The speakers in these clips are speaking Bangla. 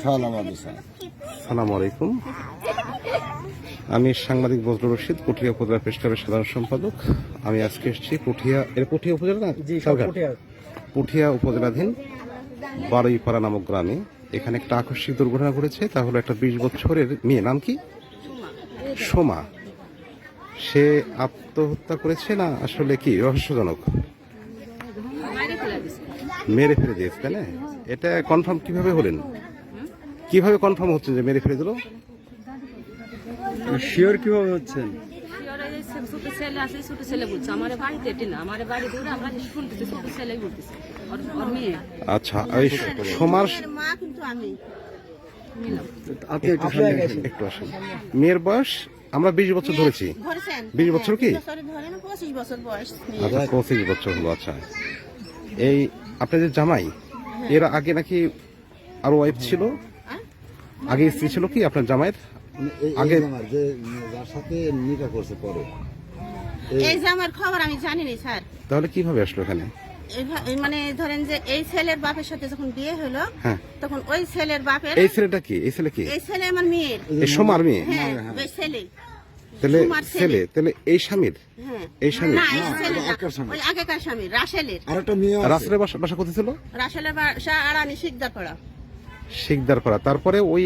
সালামু আলাইকুম। আমি সাংবাদিক বজলুর রশিদ, পুঠিয়া উপজেলা প্রেস ক্লাবের সাধারণ সম্পাদক। আমি আজকে এসেছি পুঠিয়া উপজেলা না, পুঠিয়া উপজেলাধীন বারুইপাড়া নামক গ্রামে। এখানে একটা আকস্মিক দুর্ঘটনা ঘটেছে। তা হলো একটা 20 বছরের মেয়ে, নাম কি? সোমা। সে আত্মহত্যা করেছে না আসলে কি রহস্যজনক? মেরে ফেলে দিয়েছে, তাই না? এটা কনফার্ম কিভাবে হলেন? কিভাবে কনফার্ম হচ্ছেন যে মেরে ফেলে দিল? শিওর কিভাবে হচ্ছেন? ছোট ছেলে আছে, ছোট ছেলে বলছে আমার বাড়িতে এটি না, আমার বাড়ি দূরে, আমরা শুনতেছি ছোট ছেলে বলতেছে ওর মেয়ে। আচ্ছা, এই সোমার মা কিন্তু আমি আপনি একটু আসেন। মেয়ের বয়স আমরা 20 বছর ধরেছি। 20 বছর কি? 25 বছর বয়স। আচ্ছা, 25 বছর হলো। আচ্ছা, এই আপনাদের জামাই এর আগে নাকি আরো ওয়াইফ ছিল? আগে স্ত্রী ছিল কি আপনার জামাইয়ের? আগে যে যার সাথে নিকা করছে পরে এই যে আমার খবর আমি জানি না স্যার। তাহলে কিভাবে আসলো এখানে? মানে ধরেন যে এই ছেলের বাপের সাথে যখন বিয়ে হলো, হ্যাঁ, তখন ওই ছেলের বাপের এই ছেলেটা কি? এই ছেলে কি? এই ছেলে আমার মেয়ের। এই সোমার মেয়ে? হ্যাঁ, ওই ছেলে। তাহলে সোমার ছেলে। তাহলে এই স্বামীর? হ্যাঁ, এই স্বামী? না, এই ছেলে না, ওই আগেকার স্বামী রাসেলের। আরেকটা মেয়ে রাসেলের বাসা কোথায় ছিল? রাসেলের বাসা আড়ানি শিকদারপাড়া। শিকদারপাড়া। তারপরে ওই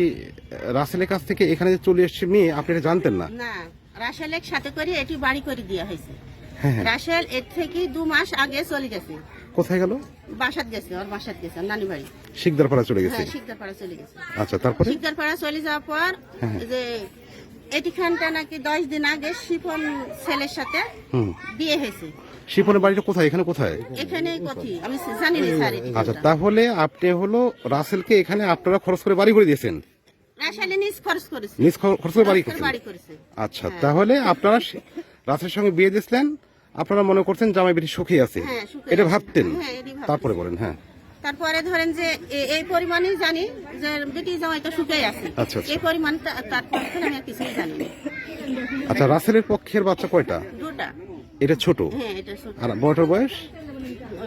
রাসেলের কাছ থেকে এখানে যে চলে এসেছে মেয়ে, আপনি এটা জানতেন না? না, রাসেলের সাথে করে এটি বাড়ি করে দেওয়া হয়েছে। হ্যাঁ, রাসেল এর থেকে 2 মাস আগে চলে গেছে। কোথায় গেল? বাসাত গেছে, ওর বাসাত গেছে, নানি বাড়ি। শিকদারপাড়া চলে গেছে? হ্যাঁ, শিকদারপাড়া চলে গেছে। আচ্ছা, তারপরে? শিকদারপাড়া চলে যাওয়ার পর হ্যাঁ। যে এটিখানটা নাকি 10 দিন আগে শিপন ছেলের সাথে বিয়ে হয়েছে। শিপনের বাড়িটা কোথায়? এখানে কোথায়? এখানেই কথি আমি জানি না স্যার। আচ্ছা, তাহলে আপনি হলো রাসেলকে এখানে আপনারা খরচ করে বাড়ি করে দিয়েছেন? রাসেলে নিজ খরচ করেছে। নিজ খরচ করে বাড়ি বাড়ি করেছেন? করেছে। আচ্ছা, তাহলে আপনারা রাসেলের সঙ্গে বিয়ে দিয়েছিলেন, আপনারা মনে করছেন জামাই বেটি সুখী আছে, হ্যাঁ, সুখে এটা আছে। ভাবতেন? হ্যাঁ, এটাই ভাবতেন। তারপরে বলেন। হ্যাঁ, তারপরে ধরেন যে এই পরিমাণই জানি যে বেটি জামাই তো সুখেই আছে। আচ্ছা, আচ্ছা। এই পরিমাণটা তারপর থেকে আমি আর কিছুই জানি না। আচ্ছা, রাসেলের পক্ষের বাচ্চা কয়টা? 2টা। এটা ছোট, হ্যাঁ, এটা ছোট। আর বড়টার বয়স?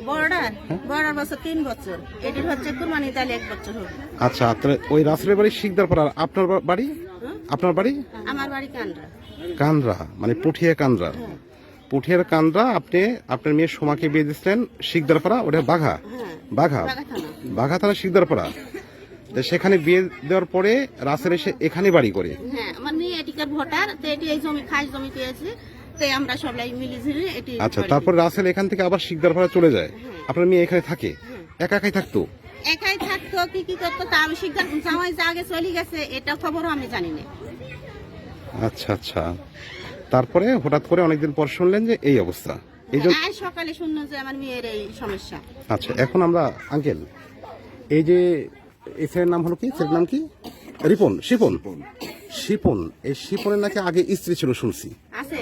বড়টার বছর 3 বছর। এটির হচ্ছে কুরবানি তাহলে 1 বছর হবে। আচ্ছা, তাহলে ওই রাসেলের বাড়ি শিকদারপাড়া, আর আপনার বাড়ি? আপনার বাড়ি আমার বাড়ি কান্ডা। কান্দ্রা, মানে পুঠিয়া কান্দ্রা। পুঠিয়ার কান্দ্রা। আপনি আপনার মেয়ে সোমাকে বিয়ে দিচ্ছেন শিকদারপাড়া, ওটা বাঘা? হ্যাঁ, বাঘা, বাঘা থানা। বাঘা থানা শিকদারপাড়া। তো সেখানে বিয়ে দেওয়ার পরে রাসেল এসে এখানে বাড়ি করে? হ্যাঁ, আমার মেয়ে এটিকার ভোটার, তো এটি এই জমি খাস জমি পেয়েছে, তাই আমরা সবাই মিলিঝিলি এটি। আচ্ছা, তারপর রাসেল এখান থেকে আবার শিকদারপাড়া চলে যায়। আপনার মেয়ে এখানে থাকে? একা একাই থাকতো? একাই থাকতো, কি করতো তা আমি শিকদার জামাই যে আগে চলে গেছে এটা খবরও আমি জানি না। আচ্ছা, আচ্ছা। তারপরে হঠাৎ করে অনেকদিন পর শুনলেন যে এই অবস্থা, এই জন্য? আজ সকালে শুনলো যে আমার মেয়ের এই সমস্যা। আচ্ছা, এখন আমরা আঙ্কেল, এই যে এই ছেলের নাম হলো কি? ছেলের নাম কি? রিপন? শিপন? শিপন। এই শিপনের নাকি আগে স্ত্রী ছিল শুনছি। আছে,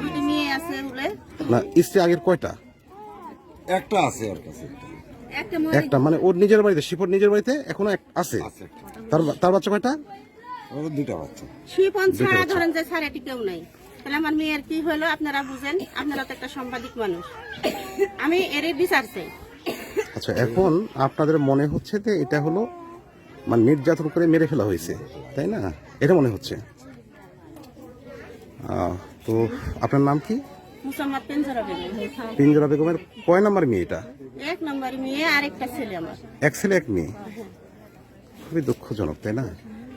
2টি মেয়ে আছে বলে। না, স্ত্রী আগের কয়টা? একটা আছে ওর কাছে। একটা, মানে ওর নিজের বাড়িতে, শিপন নিজের বাড়িতে এখনো আছে? তার বাচ্চা কয়টা? ওর 2টা বাচ্চা। শিপন ছাড়া ধরেন যে ছাড়া এটি কেউ নাই। তাহলে আমার মেয়ের কি হলো আপনারা বুঝেন, আপনারা তো একটা সাংবাদিক মানুষ, আমি এরই বিচার চাই। আচ্ছা, এখন আপনাদের মনে হচ্ছে যে এটা হলো মানে নির্যাতন করে মেরে ফেলা হয়েছে, তাই না? এটা মনে হচ্ছে। তো আপনার নাম কি? মুসাম্মদ পিঞ্জরা বেগম। পিঞ্জরা বেগমের কয় নাম্বার মেয়ে এটা? 1 নম্বর মেয়ে, আর একটা ছেলে আমার। এক ছেলে এক মেয়ে। খুবই দুঃখজনক, তাই না?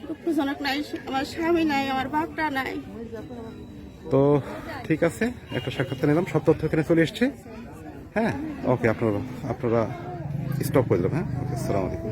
দুঃখজনক নাই, আমার স্বামী নাই, আমার বাপটা নাই। তো ঠিক আছে, একটা সাক্ষাৎকার নিলাম, সব তথ্য এখানে চলে এসছে। হ্যাঁ, ওকে, আপনারা স্টপ করে দিলাম। হ্যাঁ, ওকে, আসসালামু আলাইকুম।